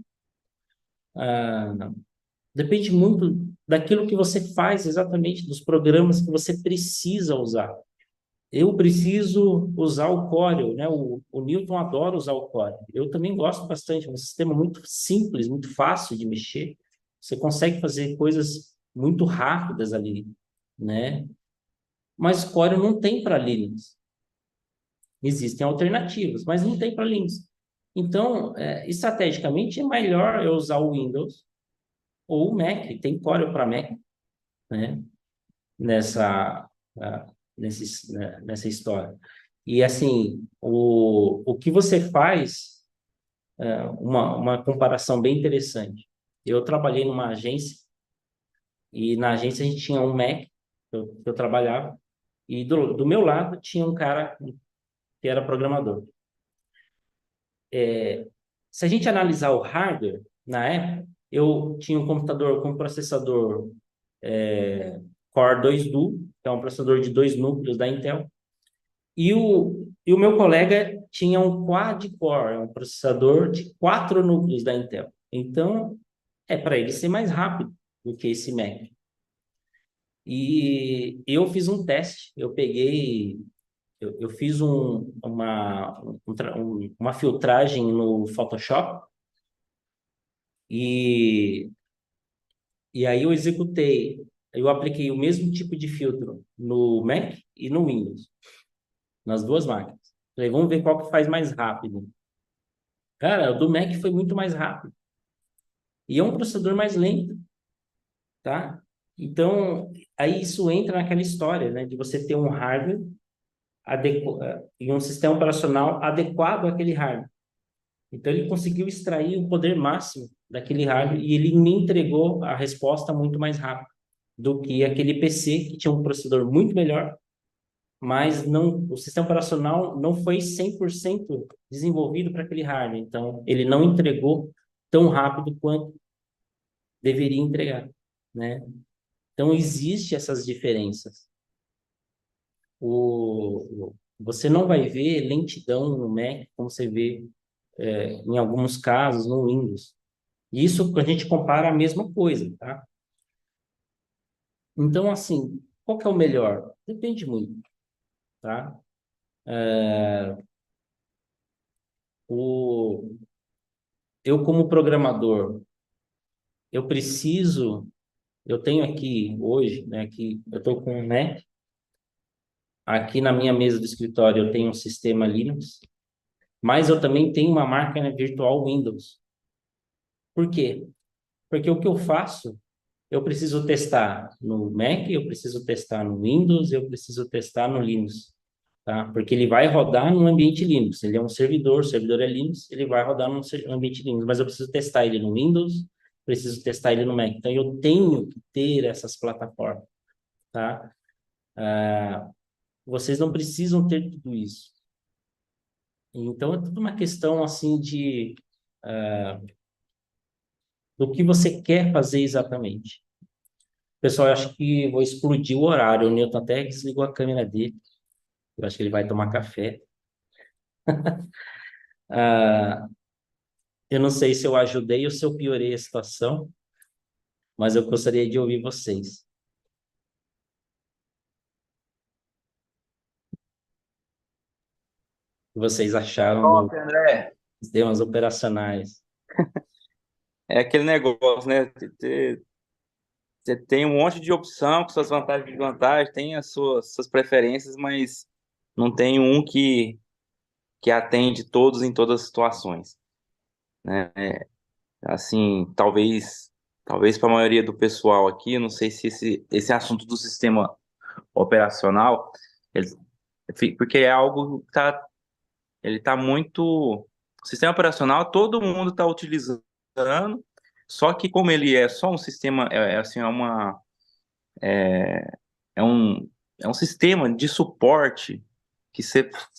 Depende muito daquilo que você faz exatamente, dos programas que você precisa usar. Eu preciso usar o Corel, né? O Newton adora usar o Corel. Eu também gosto bastante, é um sistema muito simples, muito fácil de mexer. Você consegue fazer coisas muito rápidas ali, né? Mas o Corel não tem para Linux. Existem alternativas, mas não tem para Linux. Então, estrategicamente, é melhor eu usar o Windows ou o Mac. Tem Corel para Mac, né? Nessa, nessa história. E assim, o que você faz, uma comparação bem interessante. Eu trabalhei numa agência, e na agência a gente tinha um Mac, que eu trabalhava, e do meu lado tinha um cara que era programador. Se a gente analisar o hardware, na época, eu tinha um computador com processador Core 2 Duo, que é um processador de 2 núcleos da Intel, e o meu colega tinha um quad-core, um processador de 4 núcleos da Intel. Então, para ele ser mais rápido do que esse Mac. E eu fiz um teste, eu fiz uma filtragem no Photoshop e, e aí eu apliquei o mesmo tipo de filtro no Mac e no Windows, nas duas máquinas. Falei, vamos ver qual que faz mais rápido. Cara, o do Mac foi muito mais rápido. E é um processador mais lento, tá? Então, aí isso entra naquela história, né? De você ter um hardware e um sistema operacional adequado àquele hardware. Então, ele conseguiu extrair o poder máximo daquele hardware e ele me entregou a resposta muito mais rápido do que aquele PC que tinha um processador muito melhor mas não, o sistema operacional não foi 100% desenvolvido para aquele hardware. Então, ele não entregou tão rápido quanto deveria entregar, né? Então, existe essas diferenças. Você não vai ver lentidão no Mac como você vê em alguns casos no Windows. Isso a gente compara a mesma coisa, tá? Então, assim, qual que é o melhor? Depende muito, tá? O, eu, como programador, eu preciso, eu tenho aqui hoje, né, que eu estou com um Mac, aqui na minha mesa do escritório eu tenho um sistema Linux, mas eu também tenho uma máquina virtual Windows. Por quê? Porque o que eu faço, eu preciso testar no Mac, eu preciso testar no Windows, eu preciso testar no Linux, tá? Porque ele vai rodar num ambiente Linux. Ele é um servidor, o servidor é Linux, ele vai rodar num ambiente Linux, mas eu preciso testar ele no Windows, preciso testar ele no Mac. Então eu tenho que ter essas plataformas, tá? Vocês não precisam ter tudo isso. Então é tudo uma questão assim de do que você quer fazer exatamente. Pessoal, eu acho que vou explodir o horário. O Newton até desligou a câmera dele. Eu acho que ele vai tomar café. Ah, eu não sei se eu ajudei ou se eu piorei a situação, mas eu gostaria de ouvir vocês. O que vocês acharam Top, André. dos temas operacionais? É aquele negócio, né? Você tem um monte de opção com suas vantagens e desvantagens, tem as suas preferências, mas não tem um que atende todos em todas as situações, né? Assim, talvez para a maioria do pessoal aqui, eu não sei se esse assunto do sistema operacional, ele- porque é algo que ele tá muito. O sistema operacional todo mundo está utilizando, só que como ele é só um sistema, assim, é um, é um sistema de suporte que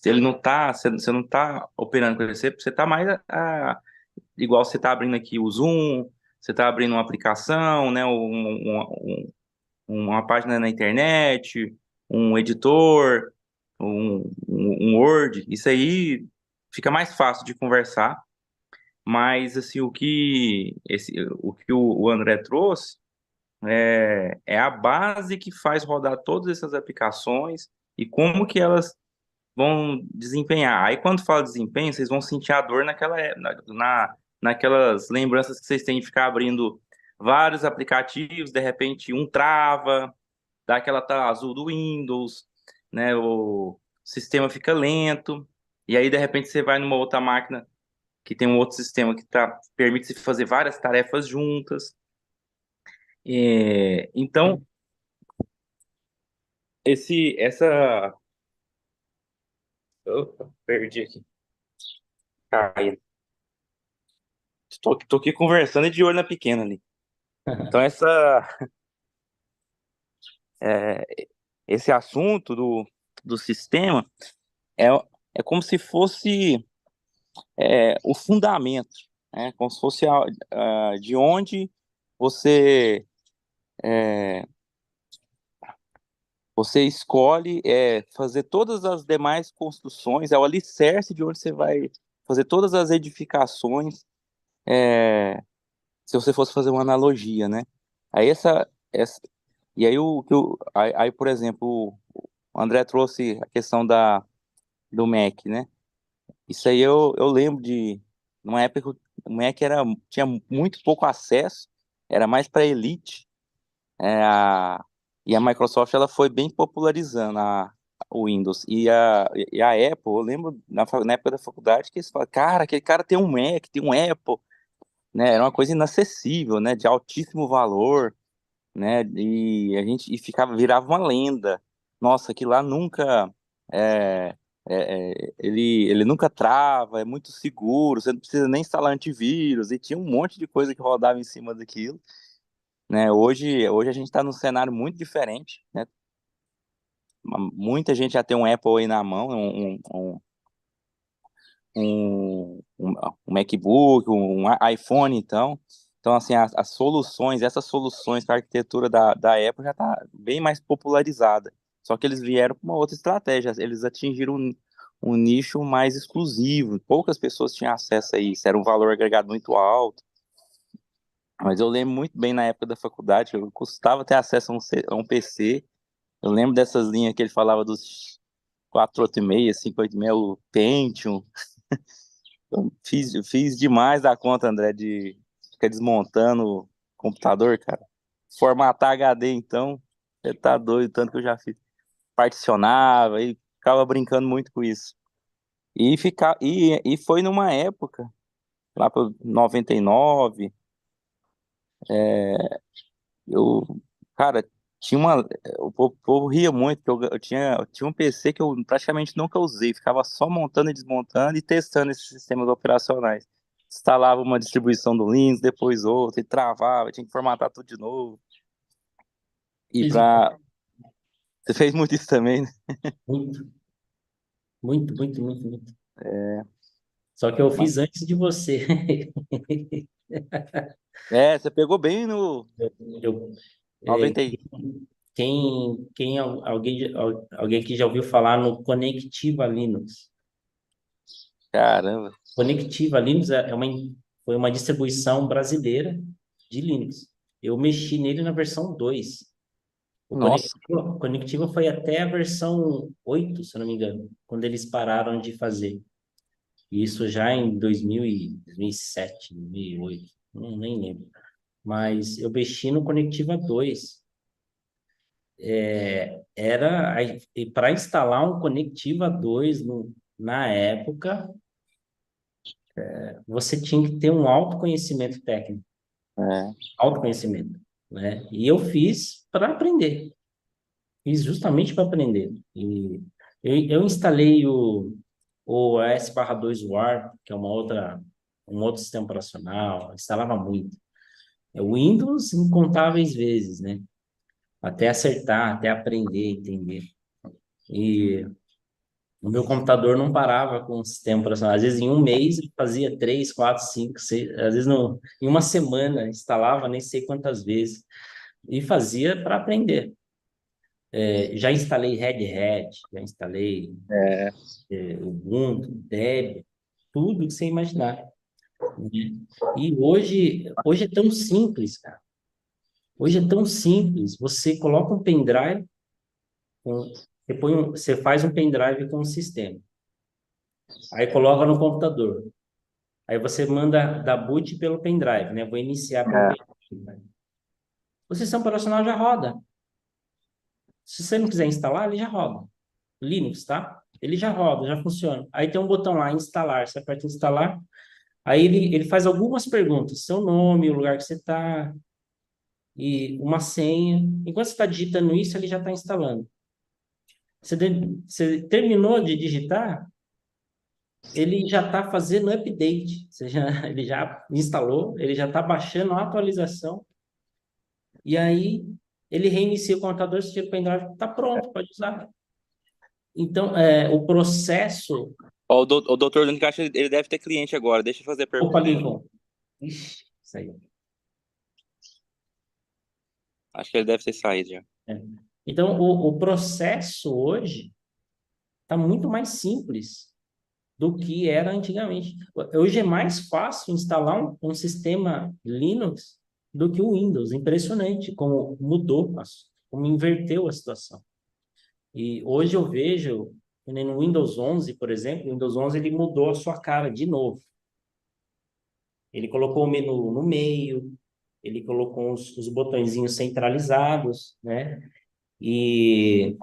ele não tá, você não tá operando com ele, você tá mais igual você tá abrindo aqui o Zoom, você tá abrindo uma aplicação, né, uma página na internet, um editor, um Word, isso aí fica mais fácil de conversar, mas assim, o que o André trouxe é a base que faz rodar todas essas aplicações e como que elas vão desempenhar. Aí quando fala desempenho, vocês vão sentir a dor naquelas lembranças que vocês têm de ficar abrindo vários aplicativos, de repente um trava, dá aquela tela azul do Windows, né? O sistema fica lento, e aí de repente você vai numa outra máquina que tem um outro sistema que permite se fazer várias tarefas juntas. Então, essa. Opa, perdi aqui. Caí. Tô aqui conversando e de olho na pequena ali. Então, é, esse assunto do sistema é, é como se fosse o fundamento, né? Como se fosse de onde você você escolhe fazer todas as demais construções, é o alicerce de onde você vai fazer todas as edificações, se você fosse fazer uma analogia, né? Aí e aí por exemplo, o André trouxe a questão do Mac, né? Isso aí eu lembro de numa época que o Mac tinha muito pouco acesso, era mais para elite. E a Microsoft ela foi bem popularizando o Windows. E a Apple, eu lembro na época da faculdade que eles falaram, cara, aquele cara tem um Mac, tem um Apple, né? Era uma coisa inacessível, né? De altíssimo valor, né? E a gente virava uma lenda. Nossa, que lá nunca ele nunca trava, é muito seguro, você não precisa nem instalar antivírus, e tinha um monte de coisa que rodava em cima daquilo, né? Hoje a gente está num cenário muito diferente, né? muita gente já tem um Apple aí na mão, um MacBook, um iPhone, então. Então, assim, essas soluções para a arquitetura da Apple já está bem mais popularizada. Só que eles vieram com uma outra estratégia, eles atingiram um nicho mais exclusivo, poucas pessoas tinham acesso a isso, era um valor agregado muito alto. Mas eu lembro muito bem na época da faculdade, eu custava ter acesso a um PC. Eu lembro dessas linhas que ele falava dos 486, 586, o Pentium. Eu fiz demais da conta, André, de ficar desmontando o computador, cara. Formatar HD, então, você tá doido, tanto que eu já fiz. Particionava e ficava brincando muito com isso. E foi numa época, lá para 99, eu, cara, tinha uma. O povo ria muito, porque eu tinha um PC que eu praticamente nunca usei, ficava só montando e desmontando e testando esses sistemas operacionais. Instalava uma distribuição do Linux, depois outra, e travava, tinha que formatar tudo de novo. E Fiz pra. Você fez muito isso também, né? muito, muito, muito, muito, muito. Só que eu Mas- fiz antes de você. Você pegou bem no Eu, é, 90 e... alguém que já ouviu falar no Conectiva Linux? Caramba. Conectiva Linux foi uma distribuição brasileira de Linux. Eu mexi nele na versão 2. Nossa, O Conectiva foi até a versão 8, se eu não me engano, quando eles pararam de fazer. Isso já em 2007, 2008, nem lembro. Mas eu mexi no Conectiva 2. E para instalar um Conectiva 2 na época, você tinha que ter um autoconhecimento técnico, é. autoconhecimento, né? E eu fiz para aprender, fiz justamente para aprender. E eu instalei o OS/2 War, que é um outro sistema operacional, instalava muito. O Windows incontáveis vezes, né? Até acertar, até aprender, entender. E o meu computador não parava com o sistema operacional. Às vezes, em um mês, ele fazia 3, 4, 5, 6. Às vezes, em uma semana, instalava nem sei quantas vezes. E fazia para aprender. Já instalei Red Hat, já instalei É. Ubuntu, Debian, tudo que você imaginar, né? E hoje é tão simples, cara. Hoje é tão simples. Você coloca um pendrive, você faz um pendrive com um sistema. Aí coloca no computador. Aí você manda dar boot pelo pendrive, né? Vou iniciar pelo É. pendrive. O sistema operacional já roda. Se você não quiser instalar, ele já roda. Linux, tá? Ele já roda, já funciona. Aí tem um botão lá, instalar. Você aperta instalar. Aí ele faz algumas perguntas. Seu nome, o lugar que você está e uma senha. Enquanto você está digitando isso, ele já está instalando. Você terminou de digitar, ele já está fazendo update. Ele já instalou, ele já está baixando a atualização. E aí ele reinicia o computador, você tira o pendrive, está pronto, pode usar. Então, o processo. Ó, o doutor Leandro Caixa, ele deve ter cliente agora. Deixa eu fazer a Opa, pergunta dele. Lincoln. Ixi, isso aí. Acho que ele deve ter saído já. É. Então, o processo hoje está muito mais simples do que era antigamente. Hoje é mais fácil instalar um sistema Linux do que o Windows. Impressionante como mudou, como inverteu a situação. E hoje eu vejo, que nem no Windows 11, por exemplo, o Windows 11 ele mudou a sua cara de novo. Ele colocou o menu no meio, ele colocou os botõezinhos centralizados, né? E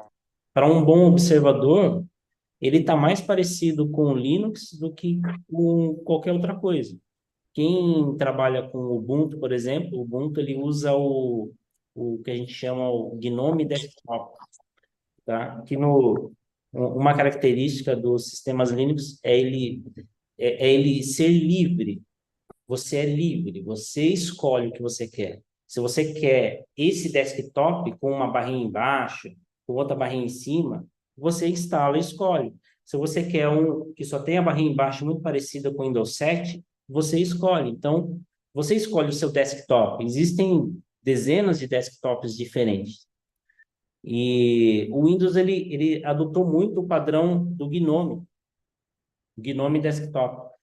para um bom observador, ele está mais parecido com o Linux do que com qualquer outra coisa. Quem trabalha com o Ubuntu, por exemplo, o Ubuntu ele usa o que a gente chama o GNOME Desktop, tá? Que uma característica dos sistemas Linux é ele ser livre. Você é livre, você escolhe o que você quer. Se você quer esse desktop com uma barrinha embaixo, com outra barrinha em cima, você instala e escolhe. Se você quer um que só tem a barrinha embaixo muito parecida com o Windows 7, você escolhe. Então, você escolhe o seu desktop. Existem dezenas de desktops diferentes. E o Windows ele adotou muito o padrão do Gnome Desktop.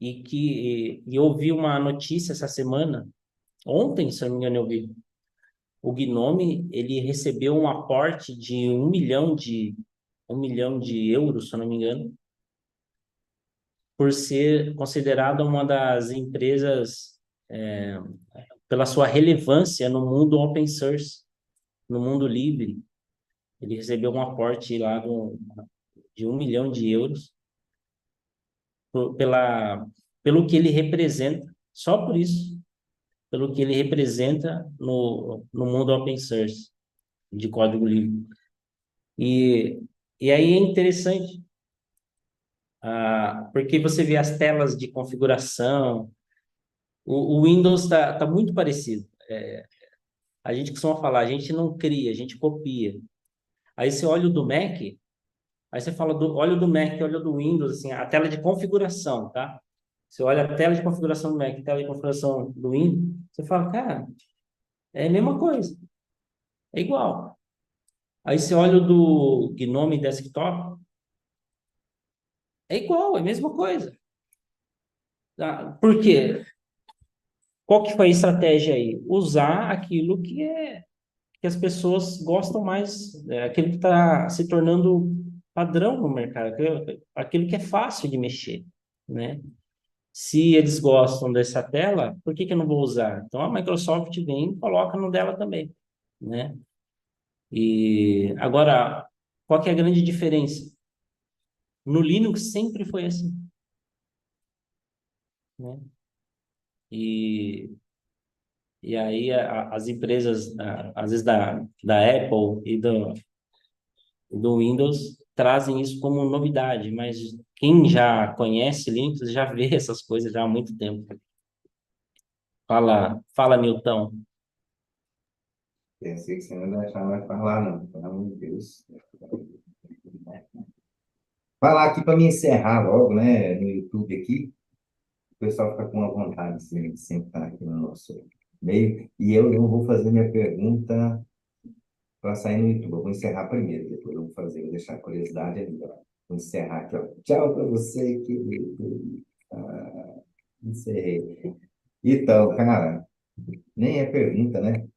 E eu vi uma notícia essa semana, ontem, se eu não me engano, eu vi. O Gnome, ele recebeu um aporte de 1 milhão de euros, se eu não me engano, por ser considerada uma das empresas, pela sua relevância no mundo open source, no mundo livre. Ele recebeu um aporte lá de 1 milhão de euros pela, pelo que ele representa, só por isso, pelo que ele representa no mundo open source, de código livre. E aí é interessante, porque você vê as telas de configuração, o Windows tá muito parecido. A gente costuma falar, a gente não cria, a gente copia. Aí você olha o do Mac, aí você fala, olha o do Mac, olha o do Windows, assim, a tela de configuração, tá? Você olha a tela de configuração do Mac, a tela de configuração do Windows, você fala, cara, é a mesma coisa, é igual. Aí você olha o do Gnome Desktop, é igual, é a mesma coisa. Tá? Por quê? Qual que foi a estratégia aí? Usar aquilo que as pessoas gostam mais, aquilo que está se tornando padrão no mercado, aquilo que é fácil de mexer, né? Se eles gostam dessa tela, por que que eu não vou usar? Então a Microsoft vem e coloca no dela também, né? E agora, qual que é a grande diferença? No Linux sempre foi assim, né? E, e aí as empresas, às vezes da Apple e do Windows, trazem isso como novidade, mas quem já conhece Linux já vê essas coisas já há muito tempo. Fala, Nilton. Pensei que você não ia deixar mais falar, não. Pelo amor de Deus. Falar aqui para me encerrar logo, né, no YouTube aqui. O pessoal fica com uma vontade assim, de sentar aqui no nosso meio. E eu não vou fazer minha pergunta para sair no YouTube. Eu vou encerrar primeiro, depois eu vou deixar a curiosidade ali. Ó. Vou encerrar aqui, ó. Tchau para você, querido. Encerrei. Então, cara, nem é pergunta, né?